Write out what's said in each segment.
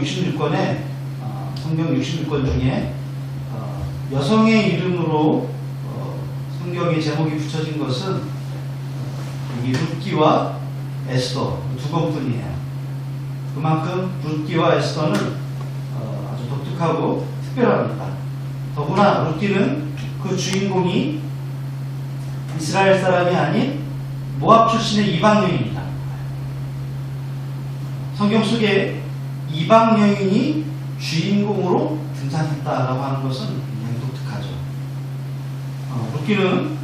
66권에 성경 66권 중에 여성의 이름으로 성경의 제목이 붙여진 것은 이 룻기와 에스더 두 권뿐이에요. 그만큼 룻기와 에스더는 아주 독특하고 특별합니다. 더구나 룻기는 그 주인공이 이스라엘 사람이 아닌 모압 출신의 이방 여인이다. 성경 속에 이방 여인이 주인공으로 등장했다라고 하는 것은 굉장히 독특하죠. 룻기는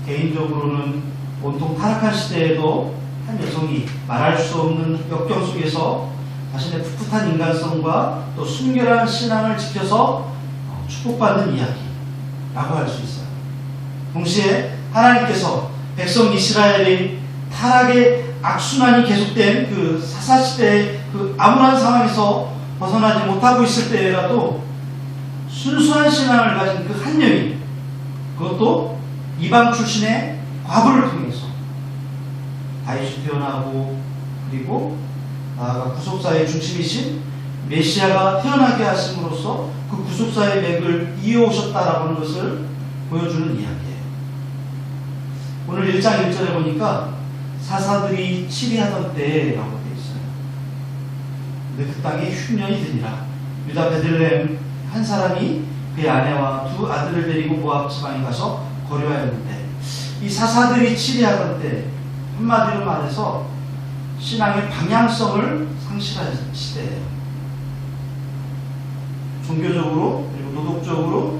개인적으로는 온통 타락한 시대에도 한 여성이 말할 수 없는 역경 속에서 자신의 풋풋한 인간성과 또 순결한 신앙을 지켜서 축복받는 이야기라고 할 수 있어요. 동시에 하나님께서 백성 이스라엘의 타락의 악순환이 계속된 그 사사시대의 그 암울한 상황에서 벗어나지 못하고 있을 때라도 순수한 신앙을 가진 그 한 여인, 그것도 이방 출신의 과부를 통해서 다윗이 태어나고 그리고 나아가 구속사의 중심이신 메시아가 태어나게 하심으로써 그 구속사의 맥을 이어오셨다라고 하는 것을 보여주는 이야기예요. 오늘 1장 1절에 보니까 사사들이 치리하던 때라고 되어 있어요. 근데 그 땅에 흉년이 드니라. 유다 베들레헴 한 사람이 그의 아내와 두 아들을 데리고 모압 지방에 가서 거류하였는데, 이 사사들이 치리하던 때, 한마디로 말해서 신앙의 방향성을 상실한 시대예요. 종교적으로 그리고 도덕적으로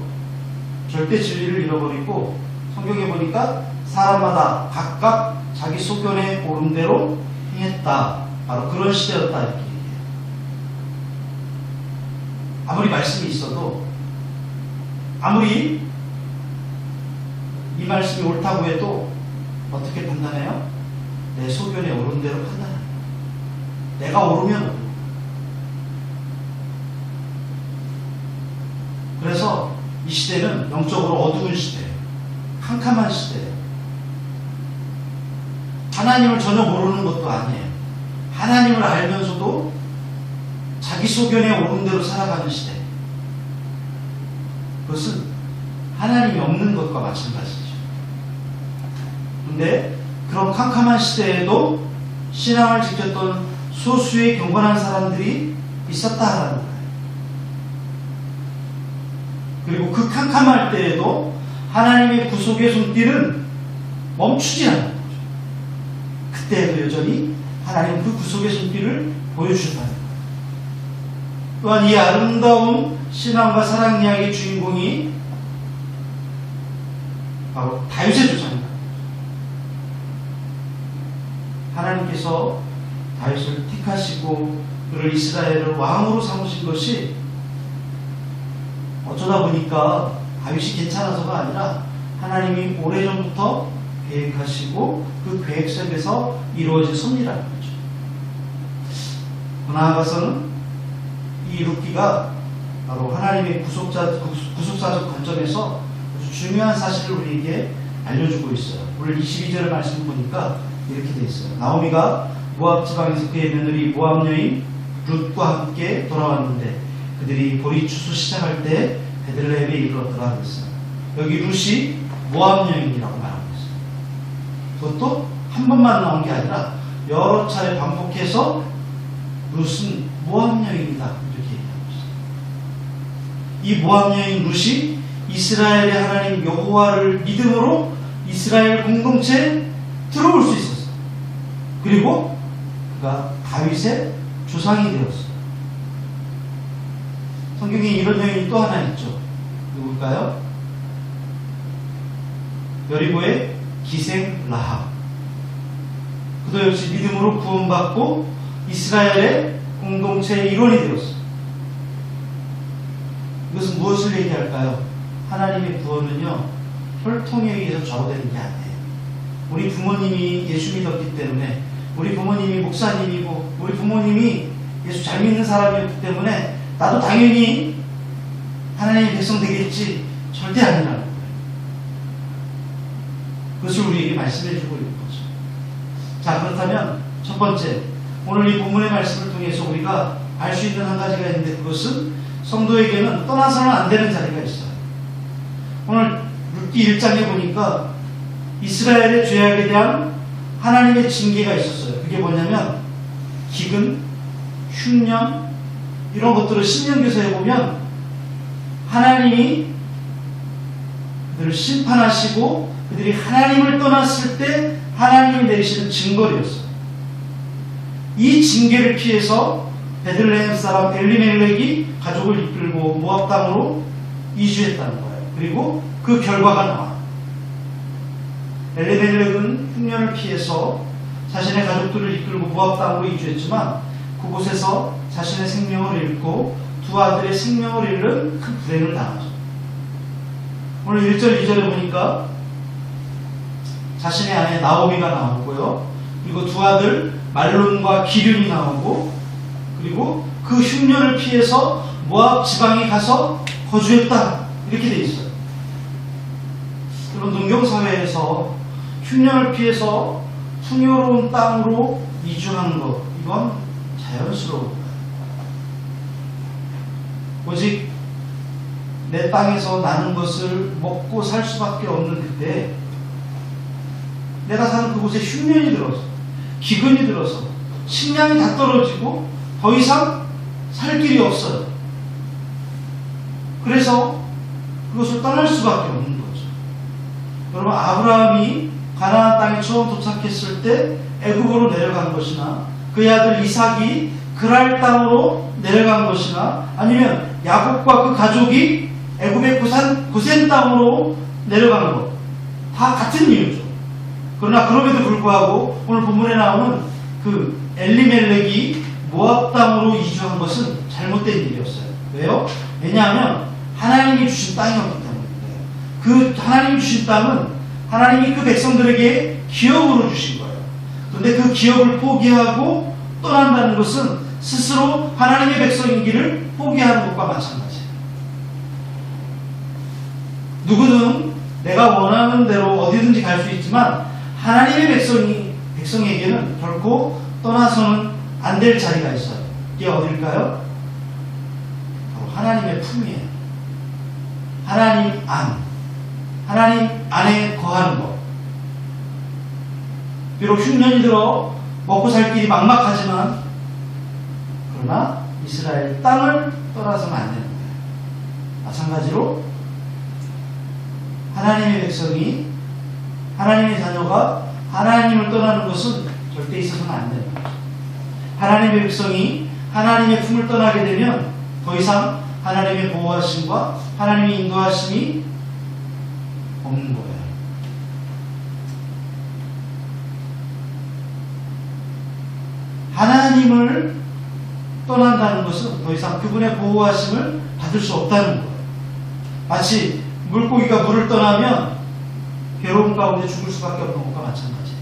절대 진리를 잃어버리고, 성경에 보니까 사람마다 각각 자기 소견에 옳은 대로 행했다. 바로 그런 시대였다 이렇게 얘기해요. 아무리 말씀이 있어도, 아무리 이 말씀이 옳다고 해도 어떻게 판단해요? 내 소견에 옳은 대로 판단해요. 내가 옳으면 옳은. 그래서 이 시대는 영적으로 어두운 시대예요. 캄캄한 시대예요. 하나님을 전혀 모르는 것도 아니에요. 하나님을 알면서도 자기 소견에 옳은 대로 살아가는 시대. 그것은 하나님이 없는 것과 마찬가지죠. 그런데 그런 캄캄한 시대에도 신앙을 지켰던 소수의 경건한 사람들이 있었다라는 거예요. 그리고 그 캄캄할 때에도 하나님의 구속의 손길은 멈추지 않는 거죠. 그때에도 여전히 하나님 그 구속의 손길을 보여주셨다는 거예요. 또한 이 아름다운 신앙과 사랑 이야기의 주인공이 바로 다윗의 조상입니다. 하나님께서 다윗을 택하시고 그를 이스라엘을 왕으로 삼으신 것이 어쩌다 보니까 다윗이 괜찮아서가 아니라 하나님이 오래전부터 계획하시고 그 계획 속에서 이루어진 섭리라는 거죠. 나아가서는 이 룻기가 바로 하나님의 구속사적 관점에서 아주 중요한 사실을 우리에게 알려주고 있어요. 오늘 22절 말씀을 보니까 이렇게 되어 있어요. 나오미가 모압 지방에서 그의 며느리 모압 여인 룻과 함께 돌아왔는데 그들이 보리 추수 시작할 때 베들레헴에 이르렀더라 그랬어요. 여기 룻이 모압 여인이라고 말하고 있어요. 그것도 한 번만 나온 게 아니라 여러 차례 반복해서 룻은 모압 여인이다 이렇게 얘기하고 있어요. 이 모압 여인 룻이 이스라엘의 하나님 여호와를 믿음으로 이스라엘 공동체에 들어올 수 있었어요. 그리고 그가 다윗의 조상이 되었어요. 성경에 이런 여인이 또 하나 있죠. 누굴까요? 여리고의 기생 라합. 그도 역시 믿음으로 구원받고 이스라엘의 공동체의 일원이 되었어요. 이것은 무엇을 얘기할까요? 하나님의 구원은요, 혈통에 의해서 좌우되는 게 아니에요. 우리 부모님이 예수 믿었기 때문에, 우리 부모님이 목사님이고, 우리 부모님이 예수 잘 믿는 사람이었기 때문에 나도 당연히 하나님의 백성 되겠지, 절대 아니라는 거예요. 그것을 우리에게 말씀해 주고 있는 거죠. 자, 그렇다면 첫 번째, 오늘 이 본문의 말씀을 통해서 우리가 알 수 있는 한 가지가 있는데 그것은 성도에게는 떠나서는 안 되는 자리가 있어요. 오늘 룻기 1장에 보니까 이스라엘의 죄악에 대한 하나님의 징계가 있었어요. 그게 뭐냐면 기근, 흉년 이런 것들을 신명기서에 보면 하나님이 그들을 심판하시고 그들이 하나님을 떠났을 때 하나님이 내리시는 징벌이었어요. 이 징계를 피해서 베들레헴 사람 엘리멜렉이 가족을 이끌고 모압 땅으로 이주했다는 거예요. 그리고 그 결과가 나와요. 엘리멜렉은 흉년을 피해서 자신의 가족들을 이끌고 모압 땅으로 이주했지만 그곳에서 자신의 생명을 잃고 두 아들의 생명을 잃는 큰 불행을 당하죠. 오늘 1절, 2절에 보니까 자신의 아내 나오미가 나오고요. 그리고 두 아들 말론과 기륜이 나오고 그리고 그 흉년을 피해서 모압 지방에 가서 거주했다. 이렇게 돼 있어요. 그런 농경사회에서 흉년을 피해서 풍요로운 땅으로 이주하는 것, 이건 자연스러운 거예요. 오직 내 땅에서 나는 것을 먹고 살 수밖에 없는 그때 내가 사는 그곳에 흉년이 들어서 기근이 들어서 식량이 다 떨어지고 더 이상 살 길이 없어요. 그래서 그것을 떠날 수밖에 없는 거죠. 여러분, 아브라함이 가나안 땅에 처음 도착했을 때 애굽으로 내려간 것이나 그의 아들 이삭이 그랄 땅으로 내려간 것이나 아니면 야곱과 그 가족이 애굽의 고센 땅으로 내려가는 것, 다 같은 이유죠. 그러나 그럼에도 불구하고 오늘 본문에 나오는 그 엘리멜렉이 모압 땅으로 이주한 것은 잘못된 일이었어요. 왜요? 왜냐하면 하나님이 주신 땅이었기 때문인데요. 그 하나님이 주신 땅은 하나님이 그 백성들에게 기업으로 주신 거예요. 그런데 그 기업을 포기하고 떠난다는 것은 스스로 하나님의 백성인 길을 포기하는 것과 마찬가지예요. 누구든 내가 원하는 대로 어디든지 갈 수 있지만 하나님의 백성에게는 결코 떠나서는 안 될 자리가 있어요. 이게 어딜까요? 바로 하나님의 품이에요. 하나님 안에 거하는 것. 비록 흉년이 들어 먹고 살 길이 막막하지만 그러나 이스라엘 땅을 떠나서는 안 되는 거예요. 마찬가지로 하나님의 백성이 하나님의 자녀가 하나님을 떠나는 것은 절대 있어서는 안 되는 거죠. 하나님의 백성이 하나님의 품을 떠나게 되면 더 이상 하나님의 보호하심과 하나님의 인도하심이 없는 거예요. 하나님을 떠난다는 것은 더 이상 그분의 보호하심을 받을 수 없다는 거예요. 마치 물고기가 물을 떠나면 괴로움 가운데 죽을 수밖에 없는 것과 마찬가지예요.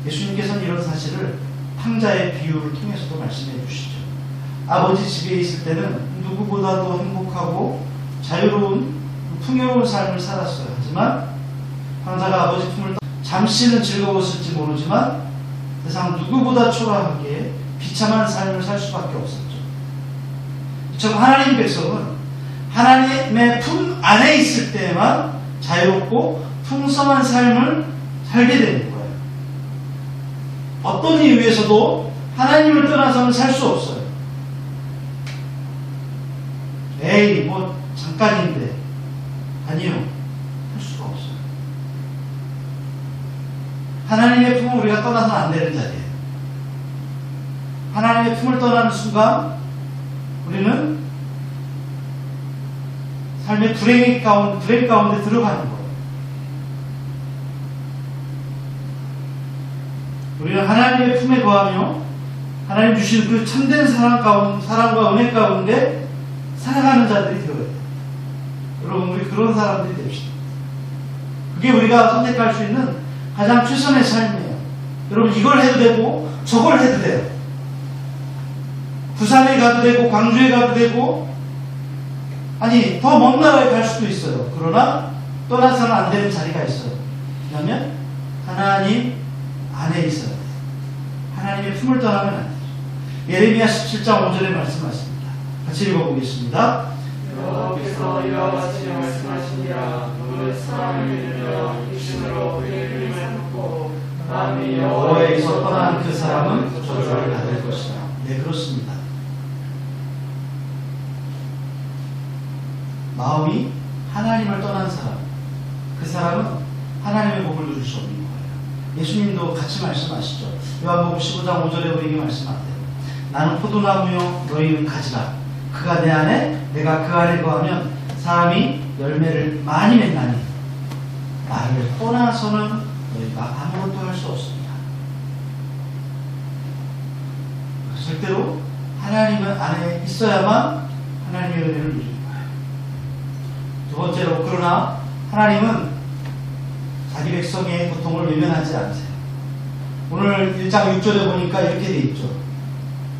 예수님께서는 이런 사실을 탕자의 비유를 통해서도 말씀해 주시죠. 아버지 집에 있을 때는 누구보다도 행복하고 자유로운 풍요로운 삶을 살았어요. 하지만 탕자가 아버지 품을 잠시는 즐거웠을지 모르지만 세상 누구보다 초라하게 비참한 삶을 살 수밖에 없었죠. 이처럼 하나님 백성은 하나님의 품 안에 있을 때에만 자유롭고 풍성한 삶을 살게 되는 거예요. 어떤 이유에서도 하나님을 떠나서는 살 수 없어요. 에이, 뭐 잠깐인데. 아니요, 할 수가 없어요. 하나님의 품을 우리가 떠나서는 안 되는 자리예요. 하나님의 품을 떠나는 순간 우리는 삶의 불행 가운데 들어가는 거예요. 우리는 하나님의 품에 거하며 하나님 주신 그 참된 사랑과 은혜 가운데 살아가는 자들이 되어야 돼요. 여러분, 우리 그런 사람들이 됩시다. 그게 우리가 선택할 수 있는 가장 최선의 삶이에요. 여러분, 이걸 해도 되고 저걸 해도 돼요. 부산에 가도 되고 광주에 가도 되고 아니 더 먼 나라에 갈 수도 있어요. 그러나 떠나서는 안 되는 자리가 있어요. 왜냐하면 하나님 안에 있어야 돼요. 하나님의 품을 떠나면 안 되죠. 예레미야 17장 5절의 말씀하십니다. 같이 읽어보겠습니다. 여호와께서 이와 같이 말씀하시니라. 무릇 사람을 믿으며 육신으로 그의 이름을 삼고 마음이 여호와에게서 떠난 그 사람은 저주를 받을 것이다. 네, 그렇습니다. 마음이 하나님을 떠난 사람, 그 사람은 하나님의 복을 누릴 수 없는 거예요. 예수님도 같이 말씀하시죠. 요한복음 15장 5절에 우리에게 말씀하세요. 나는 포도나무요 너희는 가지라. 그가 내 안에 내가 그 안에 거하면 사람이 열매를 많이 맺나니 나를 떠나서는 너희가 아무것도 할 수 없습니다. 절대로 하나님 안에 있어야만 하나님의 은혜를 누리는 거예요. 두 번째로, 그러나 하나님은 자기 백성의 고통을 외면하지 않으세요. 오늘 1장 6절에 보니까 이렇게 돼 있죠.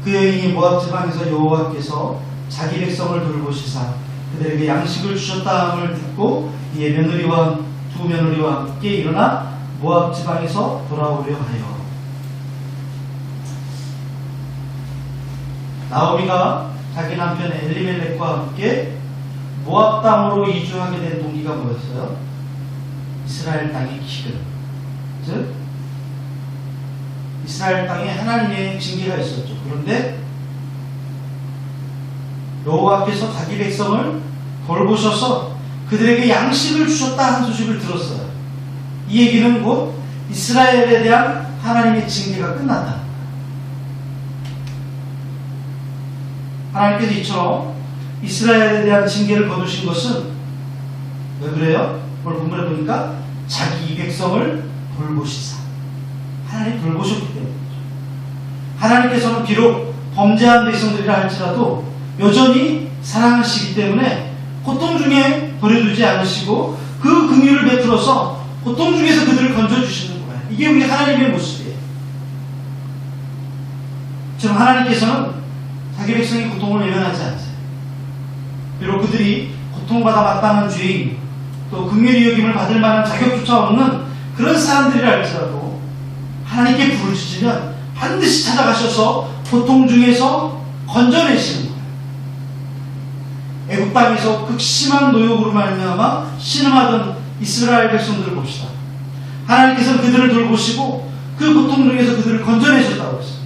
그 여인이 모압 지방에서 여호와께서 자기 백성을 돌보시사 그들에게 양식을 주셨다 함을 듣고 이에 두 며느리와 함께 일어나 모압 지방에서 돌아오려 하여. 나오미가 자기 남편 엘리멜렉과 함께 모압 땅으로 이주하게 된 동기가 뭐였어요? 이스라엘 땅의 기근, 즉 이스라엘 땅에 하나님의 징계가 있었죠. 그런데 여호와께서 자기 백성을 돌보셔서 그들에게 양식을 주셨다 한 소식을 들었어요. 이 얘기는 곧 이스라엘에 대한 하나님의 징계가 끝났다. 하나님께서 이처럼 이스라엘에 대한 징계를 거두신 것은 왜 그래요? 오늘 본문에 보니까 자기 백성을 돌보시사. 하나님 돌보셨기 때문이죠. 하나님께서는 비록 범죄한 백성들이라 할지라도 여전히 사랑하시기 때문에 고통 중에 버려두지 않으시고 그 긍휼을 베풀어서 고통 중에서 그들을 건져주시는 거예요. 이게 우리 하나님의 모습이에요. 지금 하나님께서는 자기 백성의 고통을 외면하지 않으세요. 비록 그들이 고통받아 마땅한 죄인, 또 긍휼히 여김을 받을 만한 자격조차 없는 그런 사람들이라 할지라도 하나님께 부르짖으면 반드시 찾아가셔서 고통 중에서 건져내시는 거예요. 애국 땅에서 극심한 노역으로 말미암아 신음하던 이스라엘 백성들을 봅시다. 하나님께서는 그들을 돌보시고 그 고통 중에서 그들을 건져내셨다고 했어요.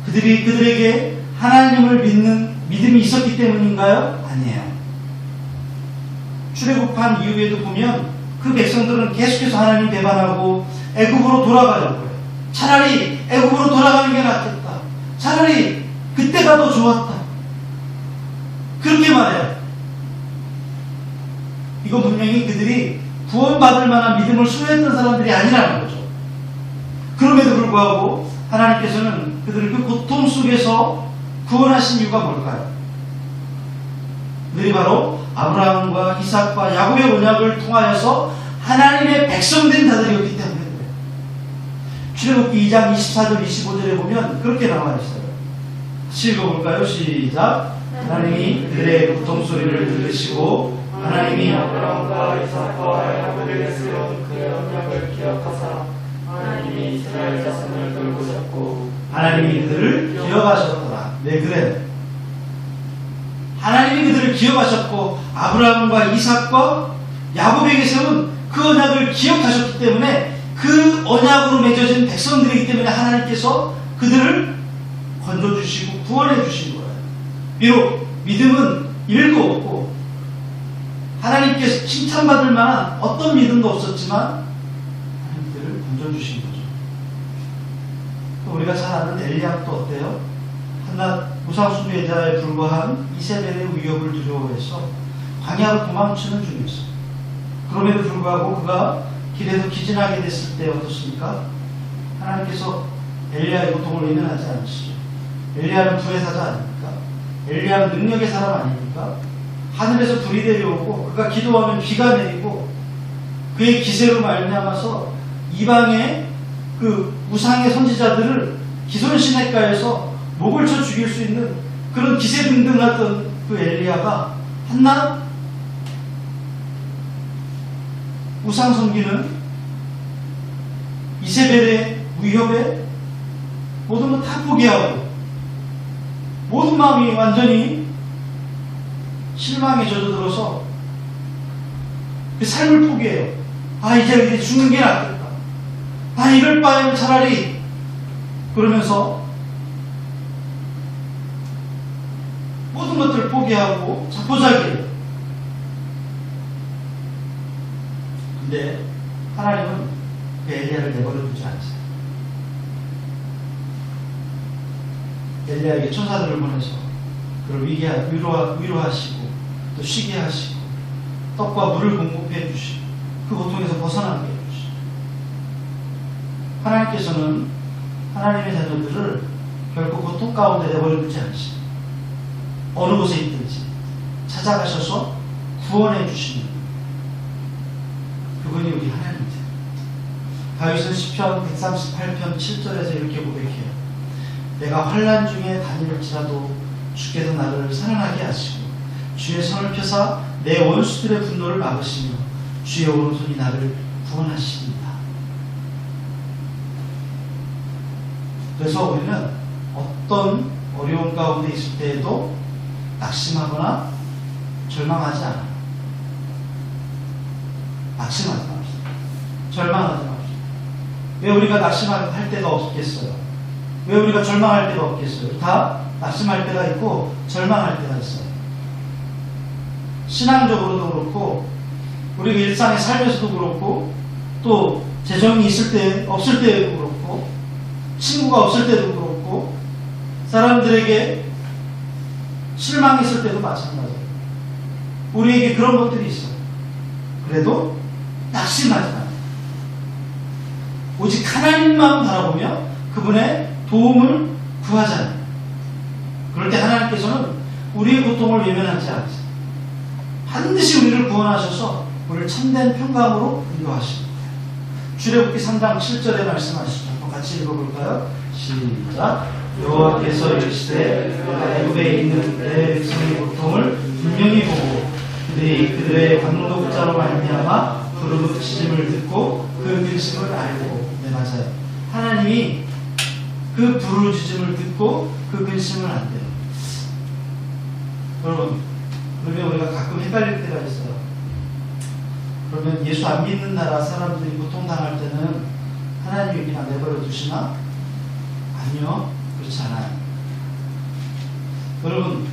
그들에게 하나님을 믿는 믿음이 있었기 때문인가요? 아니에요. 출애굽한 이후에도 보면 그 백성들은 계속해서 하나님 배반하고 애굽으로 돌아가려고 해요. 차라리 애굽으로 돌아가는 게 낫겠다. 차라리 그때가 더 좋았다. 그렇게 말해요. 이건 분명히 그들이 구원받을 만한 믿음을 소유했던 사람들이 아니라는 거죠. 그럼에도 불구하고 하나님께서는 그들을 그 고통 속에서 구원하신 이유가 뭘까요? 그들이 바로 아브라함과 이삭과 야곱의 언약을 통하여서 하나님의 백성된 자들이었기 때문에 그래요. 출애굽기 2장 24절 25절에 보면 그렇게 나와 있어요. 같이 읽어볼까요? 시작. 하나님이 그들의 고통 소리를 들으시고 하나님이 아브라함과 이삭과 야곱에게 세운 그 언약을 기억하사 하나님이 이스라엘 자손을 돌보셨고 하나님이 그들을 기억하셨더라. 네, 그래. 하나님이 그들을 기억하셨고 아브라함과 이삭과 야곱에게 세운 그 언약을 기억하셨기 때문에 그 언약으로 맺어진 백성들이기 때문에 하나님께서 그들을 건져주시고 구원해 주신 거예요. 비록 믿음은 1도 없고 하나님께서 칭찬받을 만한 어떤 믿음도 없었지만 하나님 그들을 건져주신 거죠. 우리가 잘 아는 엘리야도 어때요? 한낱 우상숭배자에 불과한 이세벨의 위협을 두려워해서 광야로 도망치는 중이었어요. 그럼에도 불구하고 그가 길에서 기진하게 됐을 때 어떻습니까? 하나님께서 엘리야의 고통을 외면하지 않으시죠. 엘리야는 불의 사자 아닙니까? 엘리야는 능력의 사람 아닙니까? 하늘에서 불이 내려오고 그가 기도하면 비가 내리고 그의 기세로 말미암아서 이방의 그 우상의 선지자들을 기손시냇가에서 목을 쳐 죽일 수 있는 그런 기세등등하던 그 엘리야가 한낱 우상 섬기는 이세벨의 위협에 모든 것 다 포기하고 모든 마음이 완전히 실망에 젖어들어서 그 삶을 포기해요. 이제 죽는 게 낫겠다. 이럴 바에는 차라리 그러면서 모든 것들을 포기하고 자포자기해요. 근데 하나님은 그 엘리야를 내버려 두지 않으세요. 엘리야에게 천사들을 보내서 그를 위로하시고 또 쉬게 하시고 떡과 물을 공급해 주시고 그 고통에서 벗어나게 해주시고, 하나님께서는 하나님의 자녀들을 결코 고통 가운데 내버려 두지 않으시고 어느 곳에 있든지 찾아가셔서 구원해 주시는 그분이 우리 하나님이세요. 다윗은 시편 138편 7절에서 이렇게 고백해요. 내가 환난 중에 다닐지라도 주께서 나를 살아나게 하시고 주의 손을 펴사 내 원수들의 분노를 막으시며 주의 오른손이 나를 구원하십니다. 그래서 우리는 어떤 어려운 가운데 있을 때에도 낙심하거나 절망하지 않아요. 낙심하지 맙시다. 절망하지 맙시다. 왜 우리가 낙심할 때가 없겠어요? 왜 우리가 절망할 때가 없겠어요? 다 낙심할 때가 있고 절망할 때가 있어요. 신앙적으로도 그렇고 우리가 일상의 삶에서도 그렇고 또 재정이 있을 때 없을 때도 그렇고 친구가 없을 때도 그렇고 사람들에게 실망이 있을 때도 마찬가지예요. 우리에게 그런 것들이 있어요. 그래도 낙심하지 마요. 오직 하나님만 바라보며 그분의 도움을 구하잖아요. 그럴 때 하나님께서는 우리의 고통을 외면하지 않으세요. 반드시 우리를 구원하셔서 우리를 참된 평강으로 인도하십니다. 출애굽기 3장 7절에 말씀하시죠. 한번 같이 읽어볼까요? 시작. 여호와께서 이르시되 내가 애굽에 있는 내 백성의 고통을 분명히 보고 그들의 강도자로 말미암아 부르짖음을 듣고 그 근심을 알고. 네, 맞아요. 하나님이 그 부르짖음을 듣고 그 근심을 안돼요. 여러분, 그러면 우리가 가끔 헷갈릴 때가 있어요. 그러면 예수 안 믿는 나라 사람들이 고통당할 때는 하나님이 그냥 내버려 두시나? 아니요, 그렇지 않아요. 여러분,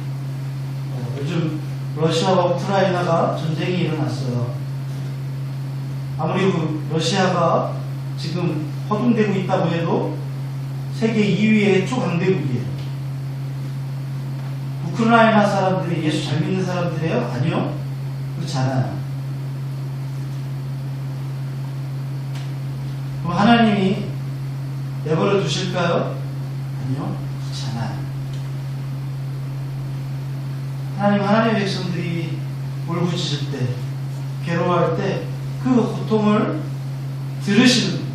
요즘 러시아와 우크라이나가 전쟁이 일어났어요. 아무리 러시아가 지금 허둥대고 있다고 해도 세계 2위의 초강대국이에요. 우크라이나 사람들이 예수 잘 믿는 사람들이에요? 아니요, 그렇지 않아요. 그럼 하나님이 내버려 두실까요? 아니요, 그렇지 않아요. 하나님의 백성들이 울부짖을 때, 괴로워할 때 그 고통을 들으시는 분이에요.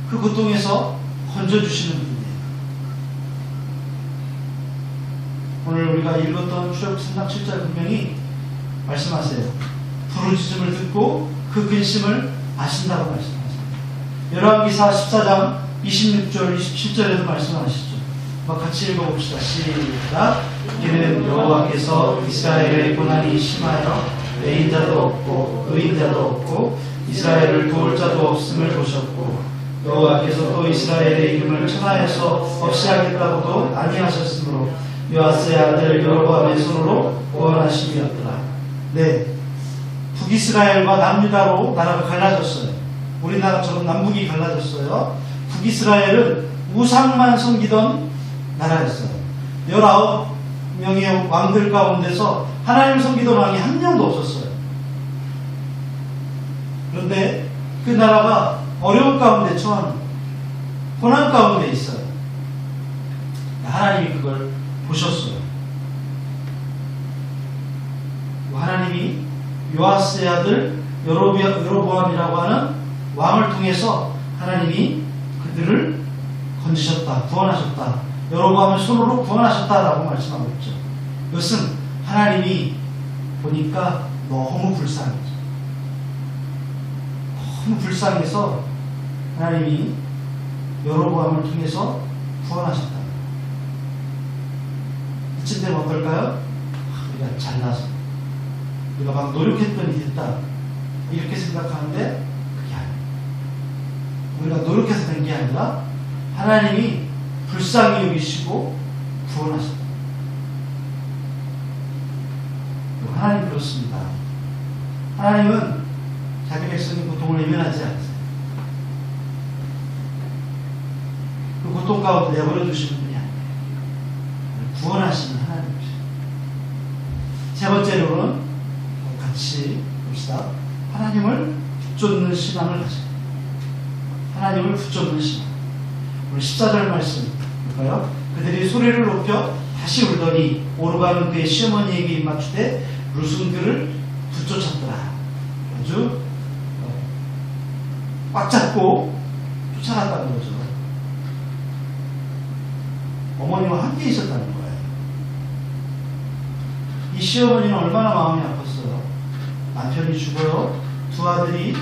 그 고통에서 건져주시는 분이에요. 오늘 우리가 읽었던 출애굽기 3장 7절 분명히 말씀하세요. 부르짖음을 듣고 그 근심을 아신다고 말씀하세요. 열왕기사 14장 26절 27절에도 말씀하시죠. 같이 읽어봅시다. 시작. 이는 여호와께서 이스라엘의 고난이 심하여 외인자도 없고 의인자도 없고 이스라엘을 도울 자도 없음을 보셨고 여호와께서 또 이스라엘의 이름을 천하에서 없이 하겠다고도 아니하셨으므로 요아스의 아들 여로보암의 손으로 구원하심이었더라. 네, 북이스라엘과 남유다로 나라가 갈라졌어요. 우리나라처럼 남북이 갈라졌어요. 북이스라엘은 우상만 섬기던 나라였어요. 19명의 왕들 가운데서 하나님을 섬기던 왕이 한 명도 없었어요. 그런데 그 나라가 어려운 가운데 처한 고난 가운데 있어요. 하나님이 그걸 보셨어요. 하나님이 요아스의 아들 여로보암이라고 하는 왕을 통해서 하나님이 그들을 건지셨다, 구원하셨다, 여로보암의 손으로 구원하셨다라고 말씀하고 있죠. 이것은 하나님이 보니까 너무 불쌍해요. 너무 불쌍해서 하나님이 여로보암을 통해서 구원하셨다. 이쯤 되면 어떨까요? 우리가 잘나서 우리가 막 노력했더니 됐다 이렇게 생각하는데 그게 아니에요. 우리가 노력해서 된 게 아니라 하나님이 불쌍히 여기시고 구원하셨다. 하나님 그렇습니다. 하나님은 자기 백성이 고통을 외면하지 않으세요. 그 고통 가운데 내버려 두시는 분이 아니에요. 구원하시는 하나님이세요. 세 번째로는 같이 봅시다. 하나님을 붙잡는 신앙을 가져요. 하나님을 붙잡는 신앙. 오늘 14절 말씀 볼까요? 그들이 소리를 높여 다시 울더니 오르가는 그의 시어머니에게 입맞추되 룻은 그를 붙쫓았더라. 아주 꽉 잡고 쫓아갔다는 거죠. 어머니와 함께 있었다는 거예요. 이 시어머니는 얼마나 마음이 아팠어요. 남편이 죽어요. 두 아들이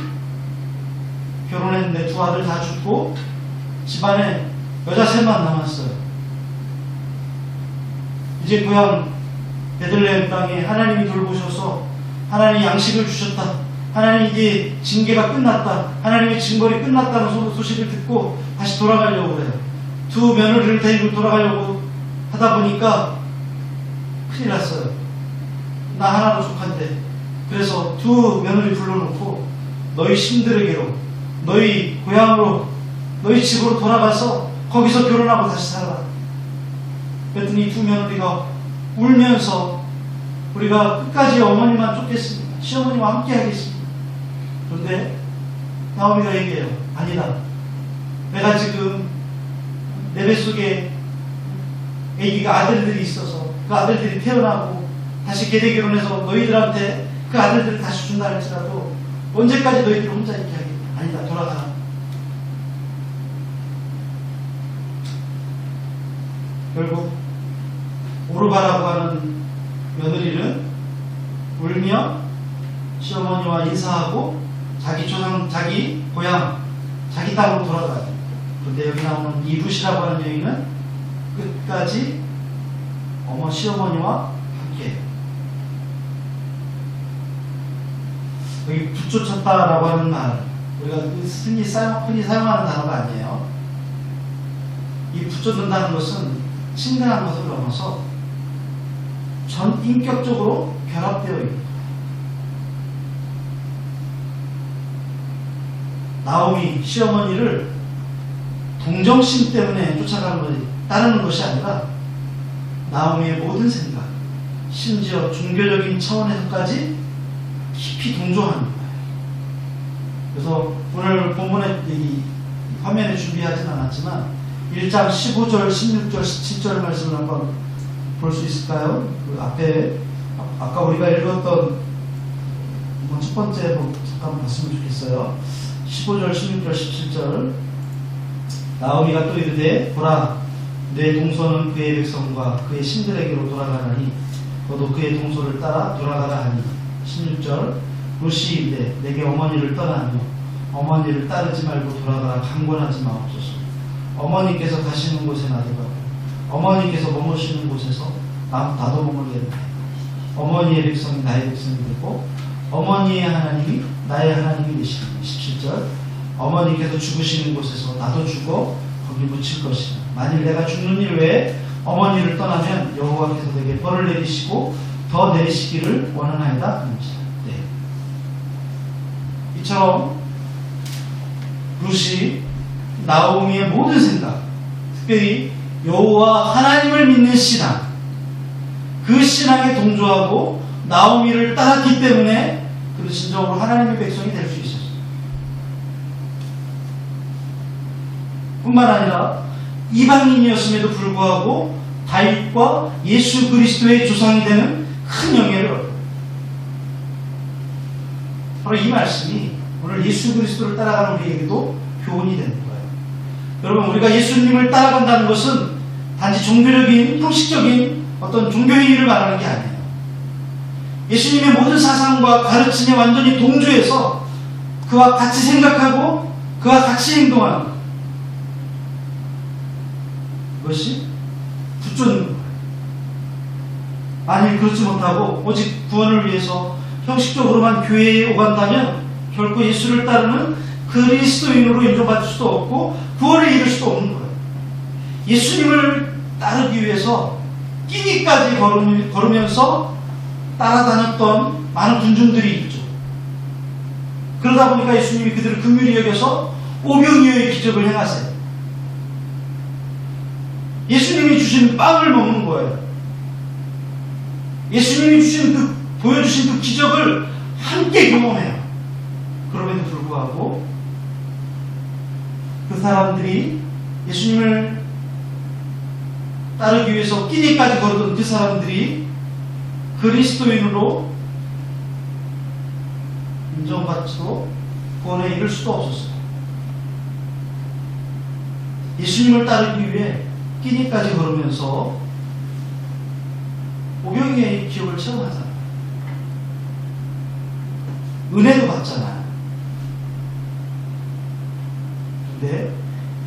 결혼했는데 두 아들 다 죽고 집안에 여자 셋만 남았어요. 이제 고향 베들레헴 땅에 하나님이 돌보셔서 하나님이 양식을 주셨다. 하나님 이제 징계가 끝났다. 하나님의 징벌이 끝났다는 소식을 듣고 다시 돌아가려고 해요. 두 며느리를 데리고 돌아가려고 하다 보니까 큰일 났어요. 나 하나 부족한데. 그래서 두 며느리 불러놓고 너희 신들에게로 너희 고향으로 너희 집으로 돌아가서 거기서 결혼하고 다시 살아라. 그랬더니 두 며느리가 울면서 우리가 끝까지 어머니만 쫓겠습니다. 시어머니와 함께 하겠습니다. 그런데 나오미가 얘기해요. 아니다. 내가 지금 내 뱃속에 아기가 아들들이 있어서 그 아들들이 태어나고 다시 계대 결혼해서 너희들한테 그 아들들을 다시 준다 할지라도 언제까지 너희들 혼자 있게 하겠냐. 아니다. 돌아가라. 결국 오르바라고 하는 며느리는 울며 시어머니와 인사하고 자기 조상, 자기 고향, 자기 땅으로 돌아가요. 그런데 여기 나오는 이 룻이라고 하는 여인은 끝까지 시어머니와 함께해요. 여기 붙쫓았다라고 하는 말, 우리가 흔히 사용하는 단어가 아니에요. 이 붙쫓는다는 것은 친근한 것을 넘어서 전 인격적으로 결합되어 있는 거예요. 나오미 시어머니를 동정심 때문에 쫓아가는 것이 따르는 것이 아니라 나오미의 모든 생각, 심지어 종교적인 차원에서까지 깊이 동조하는 거예요. 그래서 오늘 본문에 이 화면에 준비하진 않았지만 1장 15절, 16절, 17절 말씀을 한번 볼 수 있을까요? 그 앞에 아까 우리가 읽었던 첫 번째 잠깐 봤으면 좋겠어요. 15절, 16절, 17절. 나오미가 또 이르되 보라 내 동서는 그의 백성과 그의 신들에게로 돌아가나니 너도 그의 동서를 따라 돌아가라 하니. 16절. 룻이 이르되 내게 어머니를 떠나며 어머니를 따르지 말고 돌아가라 강권하지 마옵소서. 어머니께서 가시는 곳에 나도 가고 어머니께서 머무시는 곳에서 나도 머물겠네. 어머니의 백성이 나의 백성이 되고 어머니의 하나님이 나의 하나님이 되시니. 17절. 어머니께서 죽으시는 곳에서 나도 죽어 거기 묻힐 것이다. 만일 내가 죽는 일 외에 어머니를 떠나면 여호와께서 내게 벌을 내리시고 더 내리시기를 원하나이다. 네. 이처럼 룻이 나오미의 모든 생각, 특별히 여호와 하나님을 믿는 신앙, 그 신앙에 동조하고 나오미를 따랐기 때문에 그도 진정으로 하나님의 백성이 될 수 있었어요. 뿐만 아니라 이방인이었음에도 불구하고 다윗과 예수 그리스도의 조상이 되는 큰 영예를 얻어요. 바로 이 말씀이 오늘 예수 그리스도를 따라가는 우리에게도 교훈이 되는 거예요. 여러분, 우리가 예수님을 따라간다는 것은 단지 종교적인, 형식적인 어떤 종교 행위를 말하는 게 아니에요. 예수님의 모든 사상과 가르침에 완전히 동조해서 그와 같이 생각하고 그와 같이 행동하는 거예요. 그것이 붙잡는 거예요. 만일 그렇지 못하고 오직 구원을 위해서 형식적으로만 교회에 오간다면 결코 예수를 따르는 그리스도인으로 인정받을 수도 없고 구원에 이를 수도 없는 거예요. 예수님을 따르기 위해서 끼니까지 걸으면서 따라다녔던 많은 군중들이 있죠. 그러다 보니까 예수님이 그들을 긍휼히 여겨서 오병이어의 기적을 행하세요. 예수님이 주신 빵을 먹는 거예요. 예수님이 보여주신 그 기적을 함께 경험해요. 그럼에도 불구하고 그 사람들이 예수님을 따르기 위해서 끼니까지 걸었던 그 사람들이 그리스도인으로 인정받지도 구원에 이를 수도 없었어요. 예수님을 따르기 위해 끼니까지 걸으면서 오병이어의 기억을 체험하잖아요. 은혜도 받잖아요. 근데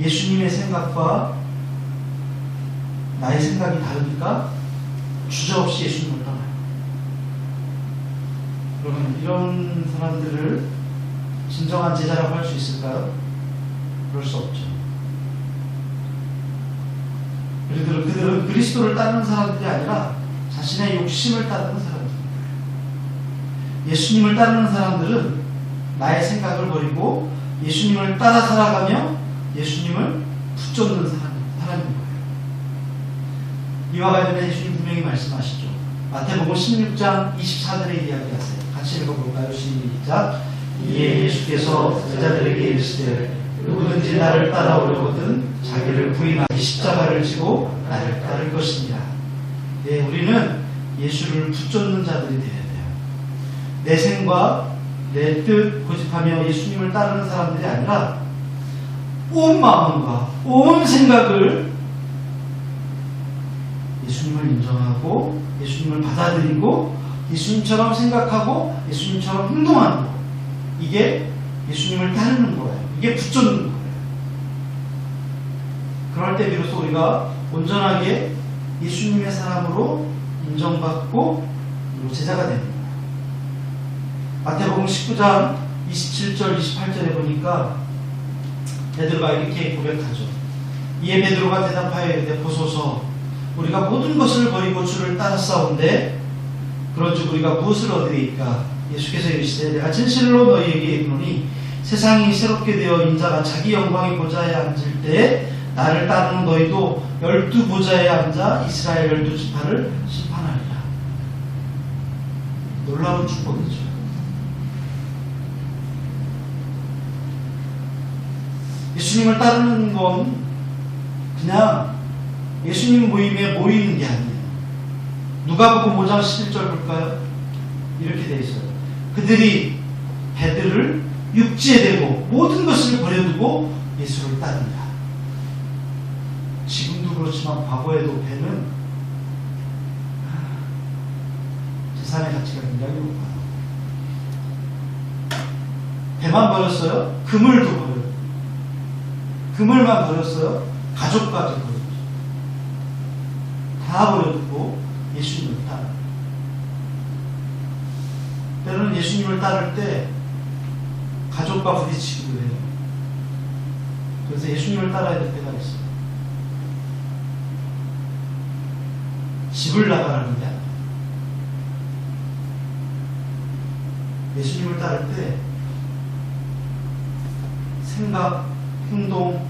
예수님의 생각과 나의 생각이 다르니까 주저없이 예수님을 떠나요. 그러면 이런 사람들을 진정한 제자라고 할 수 있을까요? 그럴 수 없죠. 그들은 그리스도를 따르는 사람들이 아니라 자신의 욕심을 따르는 사람들입니다. 예수님을 따르는 사람들은 나의 생각을 버리고 예수님을 따라 살아가며 예수님을 붙잡는 사람인 거예요. 이와 관련해 예수님 분명히 말씀하시죠. 마태복음 16장 24절의 이야기하세요. 같이 읽어볼까요? 시작. 이에 예수께서 제자들에게 이르시되 누구든지 나를 따라오려거든 자기를 부인하고 십자가를 지고 나를 따를 것이니라. 네, 우리는 예수를 붙잡는 자들이 되어야 돼요. 내 생과 내 뜻 고집하며 예수님을 따르는 사람들이 아니라 온 마음과 온 생각을 예수님을 인정하고 예수님을 받아들이고 예수님처럼 생각하고 예수님처럼 행동하는 것, 이게 예수님을 따르는 거예요. 이게 붙잡는 거예요. 그럴 때 비로소 우리가 온전하게 예수님의 사람으로 인정받고 제자가 되는 거예요. 마태복음 19장 27절 28절에 보니까 베드로가 이렇게 고백하죠. 이에 베드로가 대답하여 이르되 보소서 우리가 모든 것을 버리고 주를 따랐사온데 그런즉 우리가 무엇을 얻으리이까? 예수께서 이르시되 내가 진실로 너희에게 이르노니 세상이 새롭게 되어 인자가 자기 영광의 보좌에 앉을 때 나를 따르는 너희도 12 보좌에 앉아 이스라엘 12지파를 심판하리라. 놀라운 축복이죠. 예수님을 따르는 건 그냥 예수님 모임에 모이는 게 아니에요. 누가복음 5장 11절 볼까요? 이렇게 되어 있어요. 그들이 배들을 육지에 대고 모든 것을 버려두고 예수를 따른다. 지금도 그렇지만 과거에도 배는 재산의 가치가 굉장히 높아요. 배만 버렸어요? 그물도 버려요. 그물만 버렸어요? 가족까지 버렸죠. 다 버려두고 예수님을 따라요. 때로는 예수님을 따를 때 가족과 부딪히기도 해요. 그래서 예수님을 따라야 될 때가 있어요. 집을 나가라는 게 아니에요. 예수님을 따를 때 생각, 행동,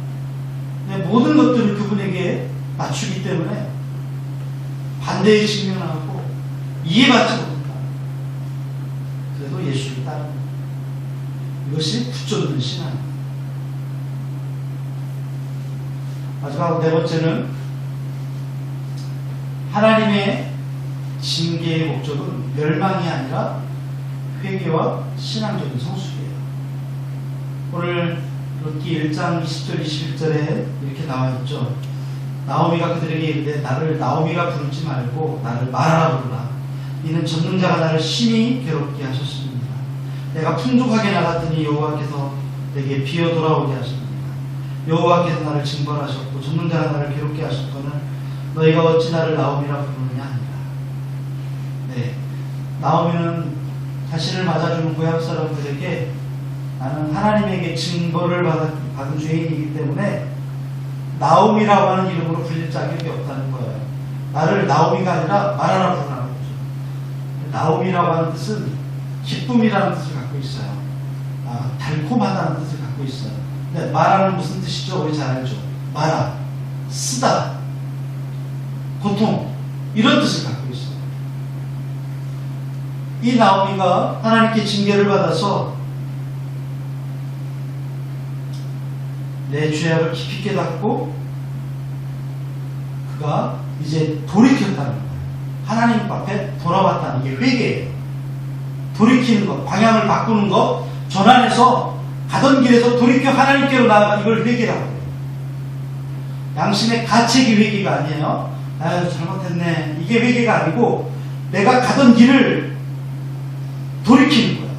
모든 것들을 그분에게 맞추기 때문에 반대에 직면하고 이해받지 못한다. 그래도 예수를 따르는 이것이 붙잡는 신앙입니다. 마지막으로 네 번째는 하나님의 징계의 목적은 멸망이 아니라 회개와 신앙적인 성숙이에요. 오늘 룻기 1장 20절 21절에 이렇게 나와 있죠. 나오미가 그들에게 이르되 나를 나오미라 부르지 말고 나를 마라라 부르라. 이는 전능자가 나를 심히 괴롭게 하셨습니다. 내가 풍족하게 나갔더니 여호와께서 내게 비어 돌아오게 하십니다. 여호와께서 나를 징벌하셨고 젖는 자가 나를 괴롭게 하셨거늘 너희가 어찌 나를 나오미라 부르느냐 하니라. 네, 나오미는 자신을 맞아주는 고향 사람들에게 나는 하나님에게 징벌을 받은 죄인이기 때문에 나오미라고 하는 이름으로 불릴 자격이 없다는 거예요. 나를 나오미가 아니라 마라라 부르라는 거죠. 나오미라고 하는 뜻은 기쁨이라는 뜻을 갖고 있어요. 달콤하다는 뜻을 갖고 있어요. 근데 마라는 무슨 뜻이죠? 우리 잘 알죠. 마라, 쓰다, 고통, 이런 뜻을 갖고 있어요. 이 나오미가 하나님께 징계를 받아서 내 죄악을 깊이 깨닫고 그가 이제 돌이켰다는 거예요. 하나님 앞에 돌아왔다는 게 회개예요. 돌이키는 것, 방향을 바꾸는 것, 전환해서 가던 길에서 돌이켜 하나님께로 나아가, 이걸 회개라고 해요. 양심의 가책이 회개가 아니에요. 아유 잘못했네, 이게 회개가 아니고 내가 가던 길을 돌이키는 거예요.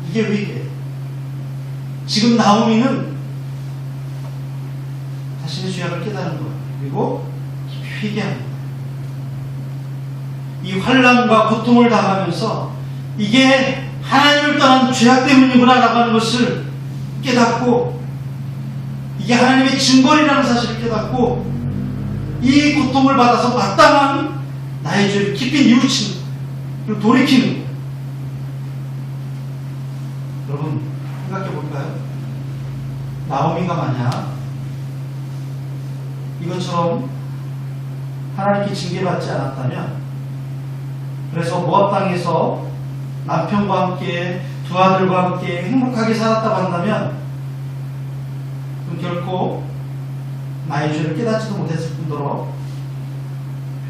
이게 회개예요. 지금 나오미는 자신의 죄악을 깨달은 거예요. 그리고 회개하는 거예요. 이 환난과 고통을 당하면서 이게 하나님을 떠난 죄악 때문이구나 라고 하는 것을 깨닫고, 이게 하나님의 징벌이라는 사실을 깨닫고, 이 고통을 받아서 마땅한 나의 죄를 깊이 뉘우치는 거예요. 그리고 돌이키는 거예요. 여러분 생각해 볼까요? 나오미가 만약 이것처럼 하나님께 징계받지 않았다면, 그래서 모압 땅에서 남편과 함께 두 아들과 함께 행복하게 살았다고 한다면 그럼 결코 나의 죄를 깨닫지도 못했을 뿐더러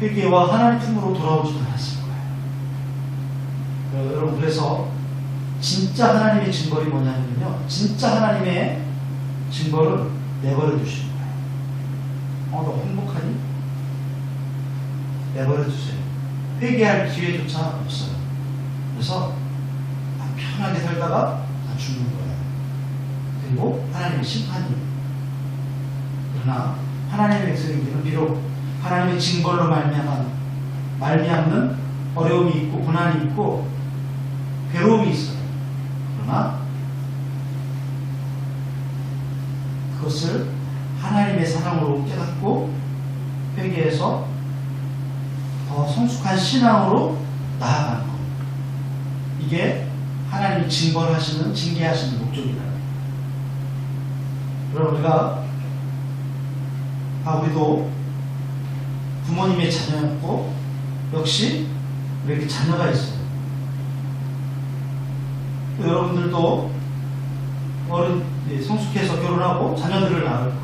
회개와 하나님 품으로 돌아오지도 않았을 거예요. 여러분, 그래서 진짜 하나님의 징벌이 뭐냐면요, 진짜 하나님의 징벌은 내버려 두시는 거예요. 너 행복하니? 내버려 두세요. 회개할 기회조차 없어요. 그래서 편하게 살다가 다 죽는 거예요. 그리고 하나님의 심판이에요. 그러나 하나님의 백성에게는 비록 하나님의 징벌로 말미암는 어려움이 있고 고난이 있고 괴로움이 있어요. 그러나 그것을 하나님의 사랑으로 깨닫고 회개해서 더 성숙한 신앙으로 나아가는 것, 이게 하나님이 징벌하시는, 징계하시는 목적이라는 거예요. 그럼 우리도 부모님의 자녀였고 역시 우리에게 자녀가 있어요. 또 여러분들도 성숙해서 결혼하고 자녀들을 낳을 거예요.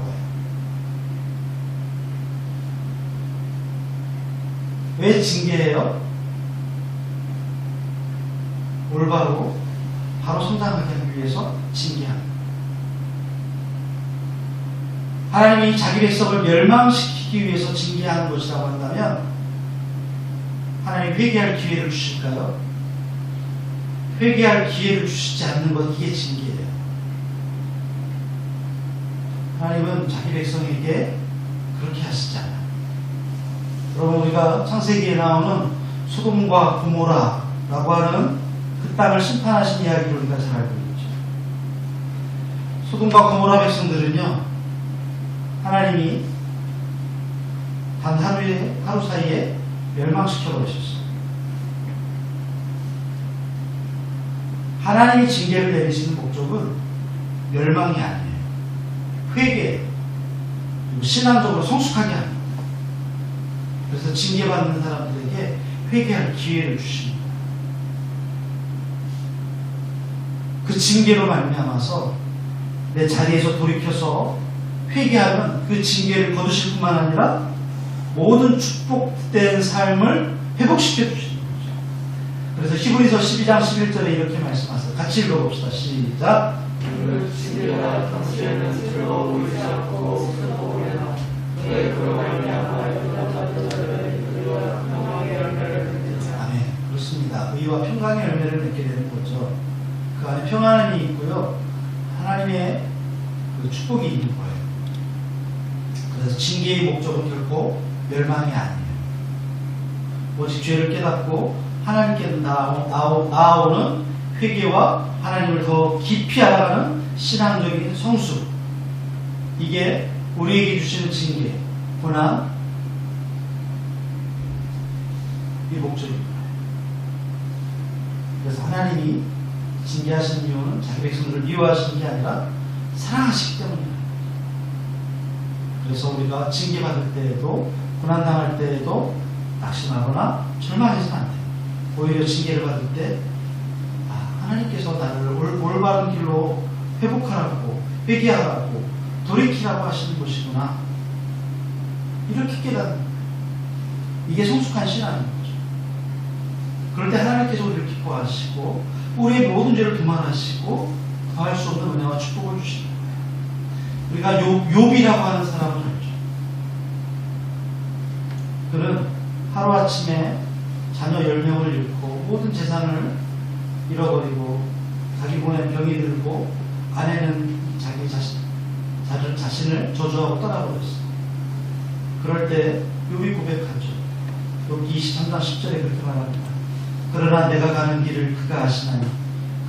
왜 징계해요? 올바로 바로 성장하게 하기 위해서 징계합니다. 하나님이 자기 백성을 멸망시키기 위해서 징계하는 것이라고 한다면 하나님이 회개할 기회를 주실까요? 회개할 기회를 주시지 않는 것, 이게 징계예요. 하나님은 자기 백성에게 그렇게 하시지 않아요. 여러분, 우리가 창세기에 나오는 소돔과 고모라라고 하는 그 땅을 심판하신 이야기를 우리가 잘 알고 있죠. 소돔과 고모라 백성들은요, 하나님이 단 하루 사이에 멸망시켜 버리셨어요. 하나님이 징계를 내리시는 목적은 멸망이 아니에요. 회개, 신앙적으로 성숙하게 하는 거예요. 그래서 징계받는 사람들에게 회개할 기회를 주십니다. 그 징계로 말미암아서 내 자리에서 돌이켜서 회개하면 그 징계를 거두실 뿐만 아니라 모든 축복된 삶을 회복시켜 주시는 거죠. 그래서 히브리서 12장 11절에 이렇게 말씀하세요. 같이 읽어봅시다. 시작. 그 징계가 당시에는 즐거워 보이지 않고 슬퍼 보이나 그의 그로 말미암아 의롭다 자들의 의와 평강의 열매를 맺느니라. 아멘. 그렇습니다. 의와 평강의 열매를 맺게 되는 거죠. 그 안에 평안이 있고요, 하나님의 그 축복이 있는 거예요. 그래서 징계의 목적은 결코 멸망이 아니에요. 오직 죄를 깨닫고 하나님께 나아오는 회개와 하나님을 더 깊이 알아가는 신앙적인 성수, 이게 우리에게 주시는 징계, 고난, 이 목적입니다. 그래서 하나님이 징계하시는 이유는 자기 백성들을 미워하시는 게 아니라 사랑하시기 때문입니다. 그래서 우리가 징계받을 때에도, 고난당할 때에도 낙심하거나 절망해서는 안 돼요. 오히려 징계를 받을 때 하나님께서 나를 올바른 길로 회복하라고, 회개하라고, 돌이키라고 하시는 것이구나, 이렇게 깨닫는 거예요. 이게 성숙한 신앙인 거죠. 그럴 때 하나님께서 우리를 기뻐하시고 우리의 모든 죄를 도말하시고 더할 수 없는 은혜와 축복을 주시는 거예요. 우리가 욥이라고 하는 사람은 알죠. 그는 하루아침에 자녀 10명을 잃고 모든 재산을 잃어버리고 자기 몸에 병이 들고 아내는 자기 자신을 저주하고 떠나버렸어요. 그럴 때 욥이 고백하죠. 욥기 23장 10절에 그렇게 말합니다. 그러나 내가 가는 길을 그가 아시나니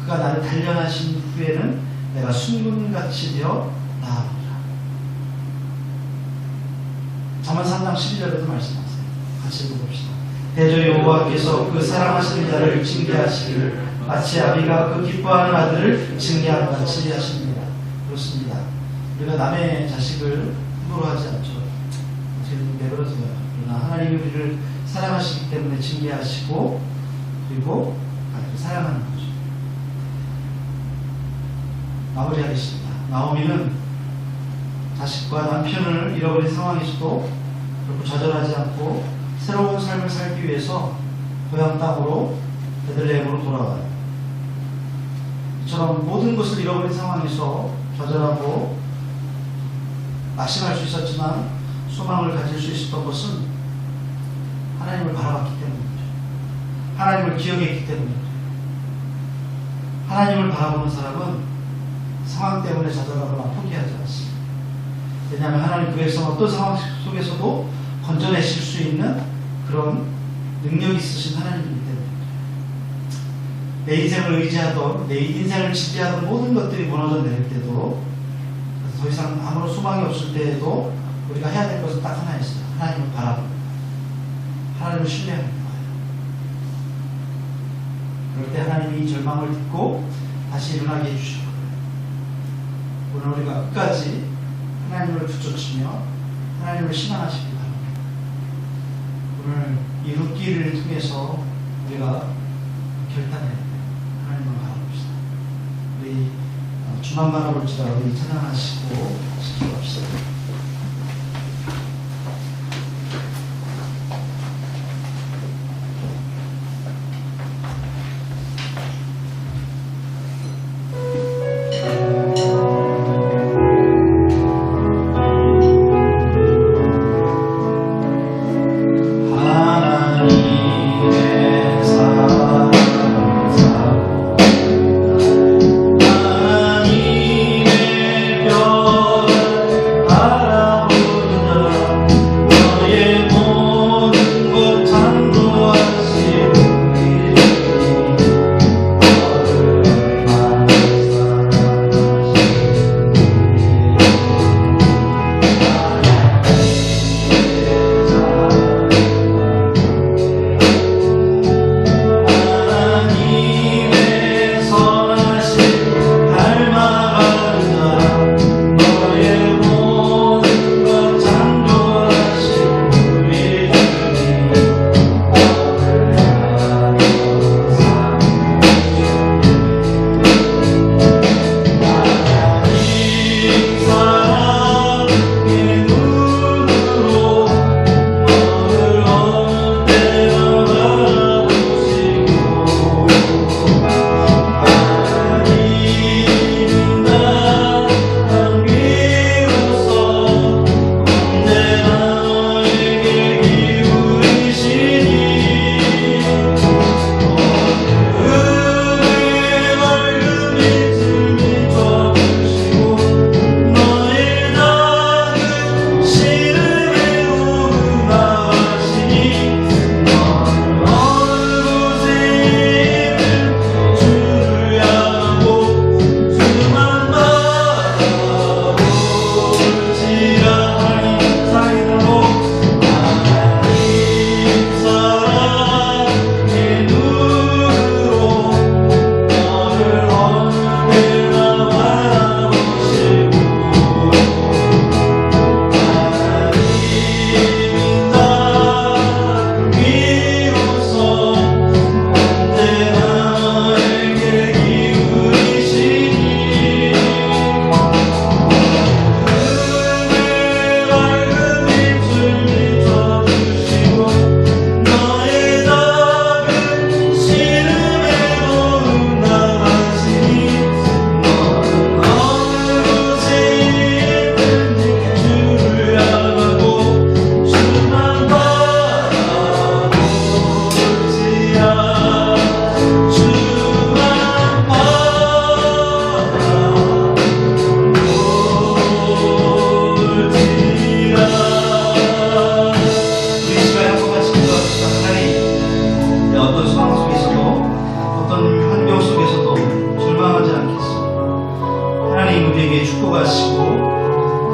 그가 나를 단련하신 후에는 내가 순금같이 되어 나아오리라. 잠언 3장 12절에도 말씀하세요. 같이 읽어봅시다. 대저 여호와께서 그 사랑하시는 자를 징계하시기를 마치 아비가 그 기뻐하는 아들을 징계하는 같이 하십니다. 그렇습니다. 우리가 남의 자식을 함부로 하지 않죠. 내버려둬요. 그러나 하나님이 우리를 사랑하시기 때문에 징계하시고 그리고 아들을 사랑하는 거죠. 마무리하겠습니다. 나오미는 자식과 남편을 잃어버린 상황에서도 결코 좌절하지 않고 새로운 삶을 살기 위해서 고향 땅으로 베들레헴으로 돌아와요. 이처럼 모든 것을 잃어버린 상황에서 좌절하고 낙심할 수 있었지만 소망을 가질 수 있었던 것은 하나님을 바라봤기 때문이죠. 하나님을 기억했기 때문이죠. 하나님을 바라보는 사람은 상황 때문에 좌절하거나 포기하지 않습니다. 왜냐하면 하나님 그 백성 어떤 상황 속에서도 건져내실 수 있는 그런 능력이 있으신 하나님이기 때문이죠. 내 인생을 의지하던, 내 인생을 지배하던 모든 것들이 무너져 내릴 때도, 더 이상 아무런 소망이 없을 때에도 우리가 해야 될 것은 딱 하나 있어요. 하나님을 바라보는 거예요. 하나님을 신뢰하는 거예요. 그럴 때 하나님이 이 절망을 듣고 다시 일어나게 해주실 거예요. 오늘 우리가 끝까지 하나님을 붙여치며 하나님을 신앙하시기 바랍니다. 오늘 이 룻기를 통해서 우리가 결단해야 돼요. 하나님을 바라봅시다. 우리 주만 바라볼지라도 우리 찬양하시고 시작합시다. 아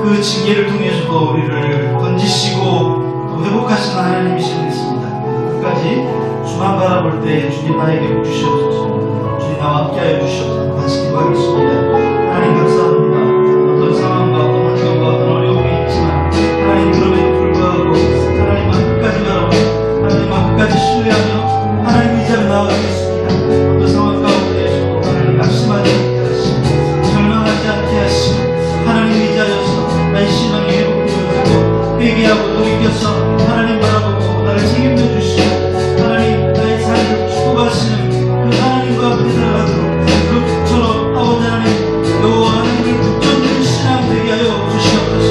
그 징계를 통해서도 우리를 건지시고 또 회복하시는 하나님이시고 있습니다. 끝까지 주만 바라볼 때 주님 나에게 복 주시옵소서. 주님 나와 함께하여 주시옵소서. 같이 기도하겠습니다. 하나님 감사합니다. 어떤 상황과 어떤 환경과 어떤 어려움이 있지만 하나님 그럼에도 불구하고 하나님만 끝까지 바라보고 하나님만 끝까지 신뢰하며 하나님 의지하며 나아가겠습니다. 어떤 상황 가운데에서도 하나님 낙심하지 않게 하시고 절망하지 않게 하시고 하나님 의지하여서 나의 신앙이 회복되어지고 회개하고 돌이켜서 하나님 바라보고 나를 책임져 주시고 하나님 나의 삶을 축복하시는 그 하나님과 앞에 살아가도록 그처럼 아버지 하나님 여호와 하나님을 붙잡는 신앙 되게 하여 주시옵소서.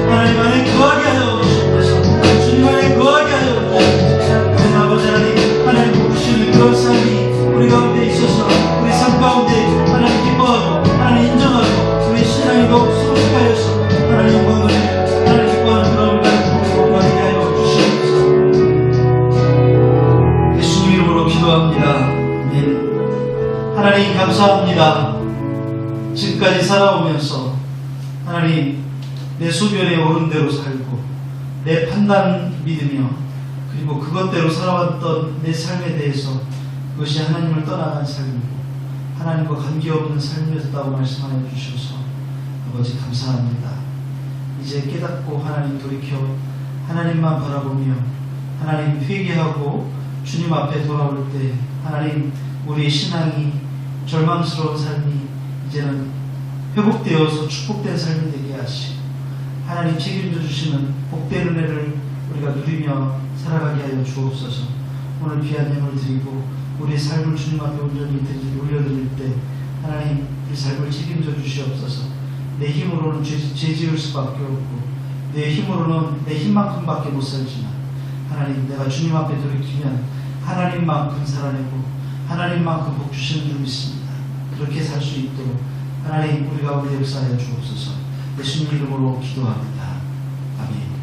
하나님 안에 거하게 하여 주시옵소서. 주님 안에 거하게 하여 주시옵소서. 아버지 하나님 하나님 복주시는 그런 삶이 우리 가운데 있어서 우리 삶 가운데 하나님 기뻐하고 하나님 인정하고 우리 신앙이 더욱 성숙하여서 하나님 영광을 하나님 기뻐하는 그런 날을 가게 하여 주시옵소서. 예수님 이름으로 기도합니다. 아멘. 하나님 감사합니다. 지금까지 살아오면서 하나님 내 소견에 옳은 대로 살고 내 판단 믿으며 그리고 그것대로 살아왔던 내 삶에 대해서 그것이 하나님을 떠나간 삶이고 하나님과 관계없는 삶이었다고 말씀하여 주셔서 아버지 감사합니다. 이제 깨닫고 하나님 돌이켜 하나님만 바라보며 하나님 회개하고 주님 앞에 돌아올 때 하나님 우리의 신앙이 절망스러운 삶이 이제는 회복되어서 축복된 삶이 되게 하시고 하나님 책임져 주시는 복된 은혜를 우리가 누리며 살아가게 하여 주옵소서. 오늘 귀한 예물 드리고 우리의 삶을 주님 앞에 온전히 올려드릴 때 하나님 이 삶을 책임져 주시옵소서. 내 힘으로는 죄 지을 수밖에 없고 내 힘으로는 내 힘만큼밖에 못 살지만 하나님 내가 주님 앞에 돌이키면 하나님만큼 살아내고 하나님만큼 복 주시는 줄 믿습니다. 그렇게 살 수 있도록 하나님 우리 가운데 역사하여 주옵소서. 예수님 이름으로 기도합니다. 아멘.